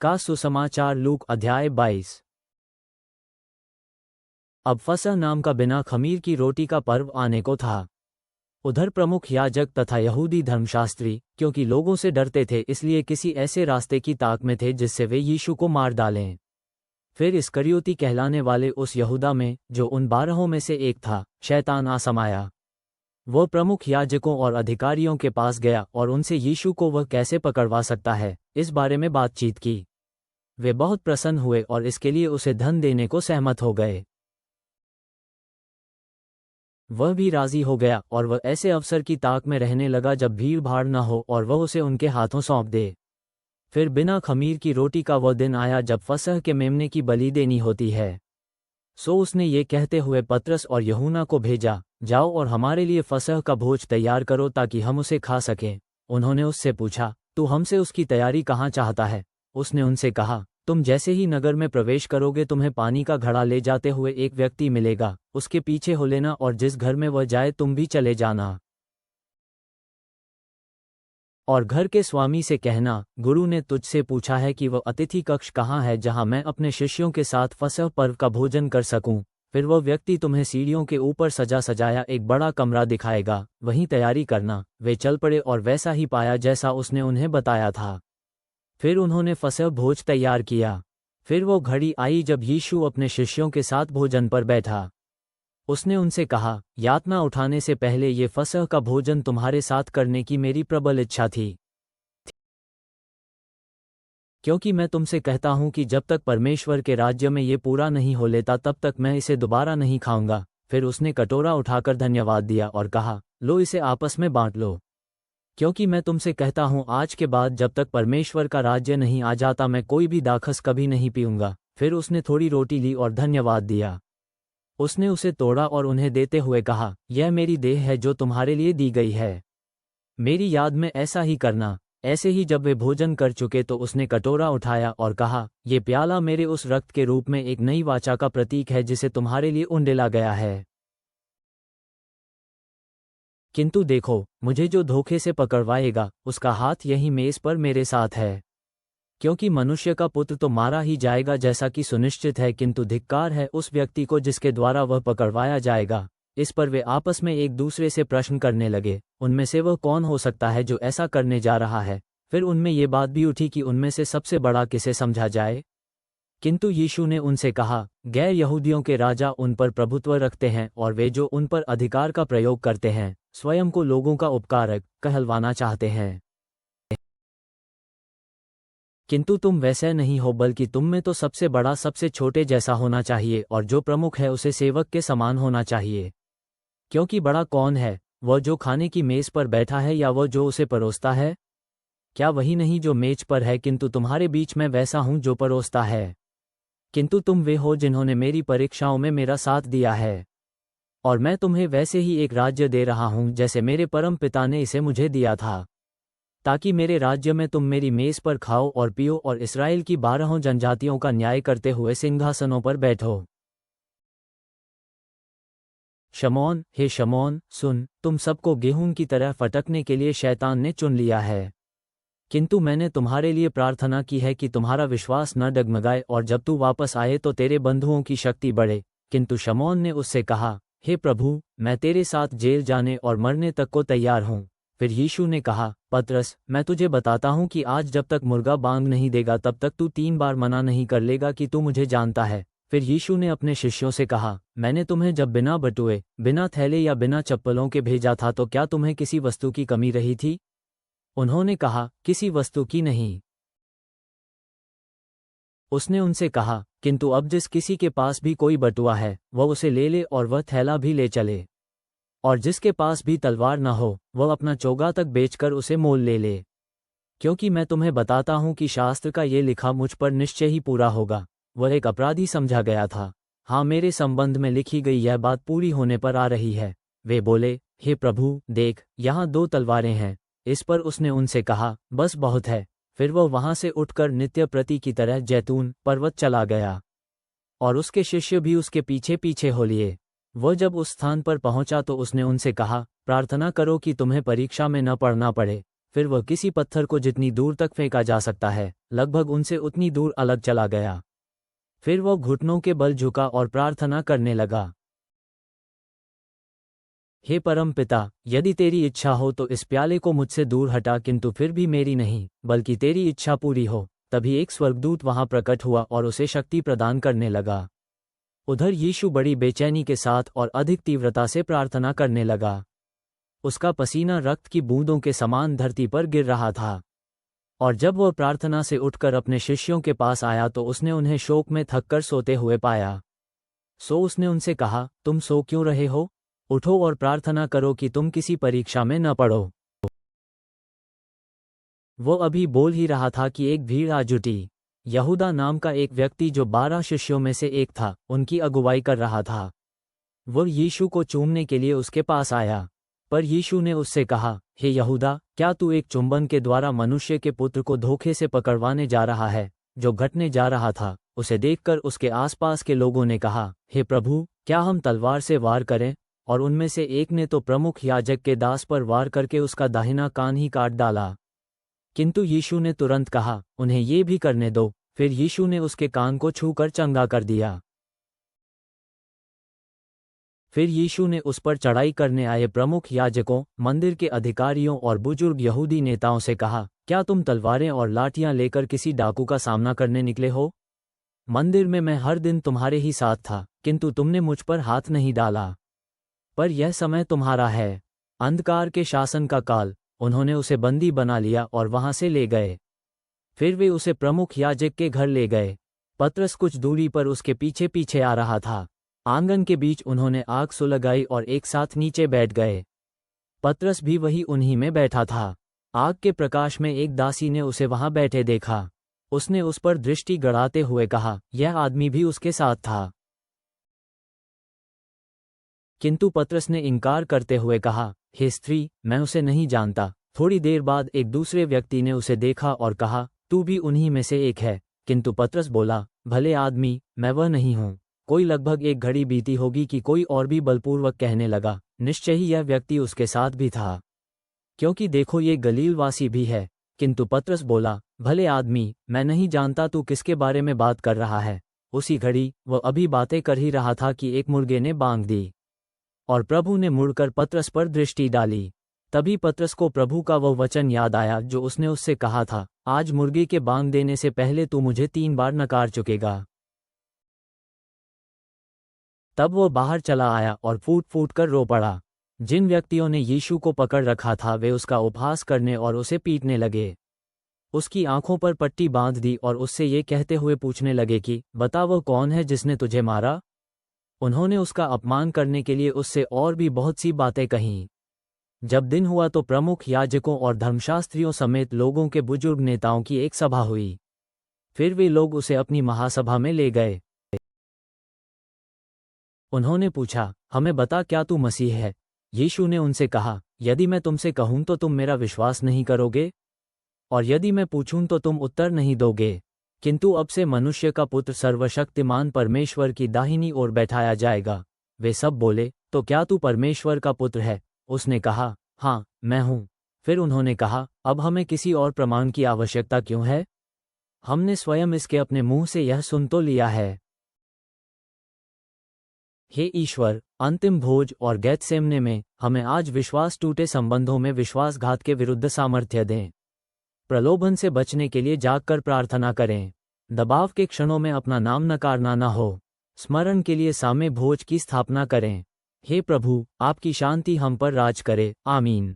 का सुसमाचार। लूक अध्याय 22। अब फसह नाम का बिना खमीर की रोटी का पर्व आने को था। उधर प्रमुख याजक तथा यहूदी धर्मशास्त्री क्योंकि लोगों से डरते थे, इसलिए किसी ऐसे रास्ते की ताक में थे जिससे वे यीशु को मार डालें। फिर इस्करियोती कहलाने वाले उस यहूदा में, जो उन 12 में से एक था, शैतान आ समाया। वह प्रमुख याजकों और अधिकारियों के पास गया और उनसे यीशु को वह कैसे पकड़वा सकता है, इस बारे में बातचीत की। वे बहुत प्रसन्न हुए और इसके लिए उसे धन देने को सहमत हो गए। वह भी राजी हो गया और वह ऐसे अवसर की ताक में रहने लगा जब भीड़ भाड़ न हो और वह उसे उनके हाथों सौंप दे। फिर बिना खमीर की रोटी का वह दिन आया जब फसह के मेमने की बलि देनी होती है। सो उसने ये कहते हुए पतरस और यूहन्ना को भेजा, जाओ और हमारे लिए फसह का भोज तैयार करो ताकि हम उसे खा सकें। उन्होंने उससे पूछा, तू हमसे उसकी तैयारी कहाँ चाहता है? उसने उनसे कहा, तुम जैसे ही नगर में प्रवेश करोगे तुम्हें पानी का घड़ा ले जाते हुए एक व्यक्ति मिलेगा, उसके पीछे हो लेना और जिस घर में वह जाए तुम भी चले जाना। और घर के स्वामी से कहना, गुरु ने तुझसे पूछा है कि वह अतिथि कक्ष कहाँ है जहाँ मैं अपने शिष्यों के साथ फसह पर्व का भोजन कर सकूं। फिर वह व्यक्ति तुम्हें सीढ़ियों के ऊपर सजा सजाया एक बड़ा कमरा दिखाएगा, वहीं तैयारी करना। वे चल पड़े और वैसा ही पाया जैसा उसने उन्हें बताया था। फिर उन्होंने फसह भोज तैयार किया। फिर वो घड़ी आई जब यीशु अपने शिष्यों के साथ भोजन पर बैठा। उसने उनसे कहा, यातना उठाने से पहले ये फसह का भोजन तुम्हारे साथ करने की मेरी प्रबल इच्छा थी, क्योंकि मैं तुमसे कहता हूं कि जब तक परमेश्वर के राज्य में ये पूरा नहीं हो लेता तब तक मैं इसे दोबारा नहीं खाऊंगा। फिर उसने कटोरा उठाकर धन्यवाद दिया और कहा, लो इसे आपस में बांट लो, क्योंकि मैं तुमसे कहता हूं आज के बाद जब तक परमेश्वर का राज्य नहीं आ जाता मैं कोई भी दाखस कभी नहीं पीऊंगा। फिर उसने थोड़ी रोटी ली और धन्यवाद दिया। उसने उसे तोड़ा और उन्हें देते हुए कहा, यह मेरी देह है जो तुम्हारे लिए दी गई है। मेरी याद में ऐसा ही करना। ऐसे ही जब वे भोजन कर चुके तो उसने कटोरा उठाया और कहा, ये प्याला मेरे उस रक्त के रूप में एक नई वाचा का प्रतीक है जिसे तुम्हारे लिए उंडेला गया है। किंतु देखो, मुझे जो धोखे से पकड़वाएगा उसका हाथ यही मेज पर मेरे साथ है। क्योंकि मनुष्य का पुत्र तो मारा ही जाएगा जैसा कि सुनिश्चित है, किंतु धिक्कार है उस व्यक्ति को जिसके द्वारा वह पकड़वाया जाएगा। इस पर वे आपस में एक दूसरे से प्रश्न करने लगे, उनमें से वह कौन हो सकता है जो ऐसा करने जा रहा है। फिर उनमें ये बात भी उठी कि उनमें से सबसे बड़ा किसे समझा जाए। किंतु यीशु ने उनसे कहा, गैर यहूदियों के राजा उन पर प्रभुत्व रखते हैं और वे जो उन पर अधिकार का प्रयोग करते हैं स्वयं को लोगों का उपकारक कहलवाना चाहते हैं। किंतु तुम वैसे नहीं हो, बल्कि तुम में तो सबसे बड़ा सबसे छोटे जैसा होना चाहिए और जो प्रमुख है उसे सेवक के समान होना चाहिए। क्योंकि बड़ा कौन है, वह जो खाने की मेज पर बैठा है या वह जो उसे परोसता है? क्या वही नहीं जो मेज पर है? किंतु तुम्हारे बीच में वैसा हूं जो परोसता है। किंतु तुम वे हो जिन्होंने मेरी परीक्षाओं में मेरा साथ दिया है, और मैं तुम्हें वैसे ही एक राज्य दे रहा हूं जैसे मेरे परम पिता ने इसे मुझे दिया था, ताकि मेरे राज्य में तुम मेरी मेज पर खाओ और पियो और इस्राएल की 12 जनजातियों का न्याय करते हुए सिंहासनों पर बैठो। शमौन, हे शमौन, सुन, तुम सबको गेहूं की तरह फटकने के लिए शैतान ने चुन लिया है। किंतु मैंने तुम्हारे लिए प्रार्थना की है कि तुम्हारा विश्वास न डगमगाए और जब तू वापस आए तो तेरे बंधुओं की शक्ति बढ़े। किंतु शमौन ने उससे कहा, हे प्रभु, मैं तेरे साथ जेल जाने और मरने तक को तैयार हूँ। फिर यीशु ने कहा, पतरस, मैं तुझे बताता हूँ कि आज जब तक मुर्गा बांग नहीं देगा तब तक तू 3 बार मना नहीं कर लेगा कि तू मुझे जानता है। फिर यीशु ने अपने शिष्यों से कहा, मैंने तुम्हें जब बिना बटुए, बिना थैले या बिना चप्पलों के भेजा था तो क्या तुम्हें किसी वस्तु की कमी रही थी? उन्होंने कहा, किसी वस्तु की नहीं। उसने उनसे कहा, किंतु अब जिस किसी के पास भी कोई बटुआ है वह उसे ले ले और वह थैला भी ले चले। और जिसके पास भी तलवार न हो वह अपना चोगा तक बेचकर उसे मोल ले ले। क्योंकि मैं तुम्हें बताता हूं कि शास्त्र का ये लिखा मुझ पर निश्चय ही पूरा होगा। वह एक अपराधी समझा गया था। हाँ, मेरे संबंध में लिखी गई यह बात पूरी होने पर आ रही है। वे बोले, हे प्रभु, देख, यहाँ 2 तलवारें हैं। इस पर उसने उनसे कहा, बस बहुत है। फिर वह वहां से उठकर नित्य प्रति की तरह जैतून पर्वत चला गया, और उसके शिष्य भी उसके पीछे पीछे हो लिए। वह जब उस स्थान पर पहुंचा तो उसने उनसे कहा, प्रार्थना करो कि तुम्हें परीक्षा में न पड़ना पड़े। फिर वह किसी पत्थर को जितनी दूर तक फेंका जा सकता है लगभग उनसे उतनी दूर अलग चला गया। फिर वह घुटनों के बल झुका और प्रार्थना करने लगा, हे परम पिता, यदि तेरी इच्छा हो तो इस प्याले को मुझसे दूर हटा, किंतु फिर भी मेरी नहीं बल्कि तेरी इच्छा पूरी हो। तभी एक स्वर्गदूत वहां प्रकट हुआ और उसे शक्ति प्रदान करने लगा। उधर यीशु बड़ी बेचैनी के साथ और अधिक तीव्रता से प्रार्थना करने लगा। उसका पसीना रक्त की बूंदों के समान धरती पर गिर रहा था। और जब वह प्रार्थना से उठकर अपने शिष्यों के पास आया तो उसने उन्हें शोक में थककर सोते हुए पाया। सो उसने उनसे कहा, तुम सो क्यों रहे हो? उठो और प्रार्थना करो कि तुम किसी परीक्षा में न पड़ो। वो अभी बोल ही रहा था कि एक भीड़ आ जुटी। यहूदा नाम का एक व्यक्ति जो 12 शिष्यों में से एक था, उनकी अगुवाई कर रहा था। वो यीशु को चूमने के लिए उसके पास आया, पर यीशु ने उससे कहा, हे यहूदा, क्या तू एक चुंबन के द्वारा मनुष्य के पुत्र को धोखे से पकड़वाने जा रहा है? जो घटने जा रहा था उसे देखकर उसके आसपास के लोगों ने कहा, हे प्रभु, क्या हम तलवार से वार करें? और उनमें से एक ने तो प्रमुख याजक के दास पर वार करके उसका दाहिना कान ही काट डाला। किंतु यीशु ने तुरंत कहा, उन्हें ये भी करने दो। फिर यीशु ने उसके कान को छूकर चंगा कर दिया। फिर यीशु ने उस पर चढ़ाई करने आए प्रमुख याजकों, मंदिर के अधिकारियों और बुजुर्ग यहूदी नेताओं से कहा, क्या तुम तलवारें और लाठियां लेकर किसी डाकू का सामना करने निकले हो? मंदिर में मैं हर दिन तुम्हारे ही साथ था, किंतु तुमने मुझ पर हाथ नहीं डाला। पर यह समय तुम्हारा है, अंधकार के शासन का काल। उन्होंने उसे बंदी बना लिया और वहां से ले गए। फिर वे उसे प्रमुख याजक के घर ले गए। पतरस कुछ दूरी पर उसके पीछे पीछे आ रहा था। आंगन के बीच उन्होंने आग सुलगाई और एक साथ नीचे बैठ गए। पतरस भी वही उन्हीं में बैठा था। आग के प्रकाश में एक दासी ने उसे वहां बैठे देखा। उसने उस पर दृष्टि गड़ाते हुए कहा, यह आदमी भी उसके साथ था। किंतु पतरस ने इनकार करते हुए कहा, हे स्त्री, मैं उसे नहीं जानता। थोड़ी देर बाद एक दूसरे व्यक्ति ने उसे देखा और कहा, तू भी उन्हीं में से एक है। किंतु पतरस बोला, भले आदमी, मैं वह नहीं हूँ। कोई लगभग एक घड़ी बीती होगी कि कोई और भी बलपूर्वक कहने लगा, निश्चय ही यह व्यक्ति उसके साथ भी था, क्योंकि देखो ये गलीलवासी भी है। किंतु पतरस बोला, भले आदमी, मैं नहीं जानता तू किसके बारे में बात कर रहा है। उसी घड़ी वह अभी बातें कर ही रहा था कि एक मुर्गे ने बांग दी और प्रभु ने मुड़कर पतरस पर दृष्टि डाली। तभी पतरस को प्रभु का वह वचन याद आया जो उसने उससे कहा था, आज मुर्गे के बांग देने से पहले तू मुझे 3 बार नकार चुकेगा। तब वो बाहर चला आया और फूट फूट कर रो पड़ा। जिन व्यक्तियों ने यीशु को पकड़ रखा था वे उसका उपहास करने और उसे पीटने लगे। उसकी आंखों पर पट्टी बांध दी और उससे ये कहते हुए पूछने लगे कि बता वह कौन है जिसने तुझे मारा। उन्होंने उसका अपमान करने के लिए उससे और भी बहुत सी बातें कहीं। जब दिन हुआ तो प्रमुख याजकों और धर्मशास्त्रियों समेत लोगों के बुजुर्ग नेताओं की एक सभा हुई। फिर वे लोग उसे अपनी महासभा में ले गए। उन्होंने पूछा, हमें बता, क्या तू मसीह है? यीशु ने उनसे कहा, यदि मैं तुमसे कहूं तो तुम मेरा विश्वास नहीं करोगे, और यदि मैं पूछूं तो तुम उत्तर नहीं दोगे। किंतु अब से मनुष्य का पुत्र सर्वशक्तिमान परमेश्वर की दाहिनी ओर बैठाया जाएगा। वे सब बोले, तो क्या तू परमेश्वर का पुत्र है? उसने कहा, हाँ, मैं हूँ। फिर उन्होंने कहा, अब हमें किसी और प्रमाण की आवश्यकता क्यों है? हमने स्वयं इसके अपने मुंह से यह सुन तो लिया है। हे ईश्वर, अंतिम भोज और गेत्सेमने में हमें आज विश्वास टूटे संबंधों में विश्वासघात के विरुद्ध सामर्थ्य दें। प्रलोभन से बचने के लिए जागकर प्रार्थना करें। दबाव के क्षणों में अपना नाम नकारना न हो। स्मरण के लिए साम्य भोज की स्थापना करें। हे प्रभु, आपकी शांति हम पर राज करे। आमीन।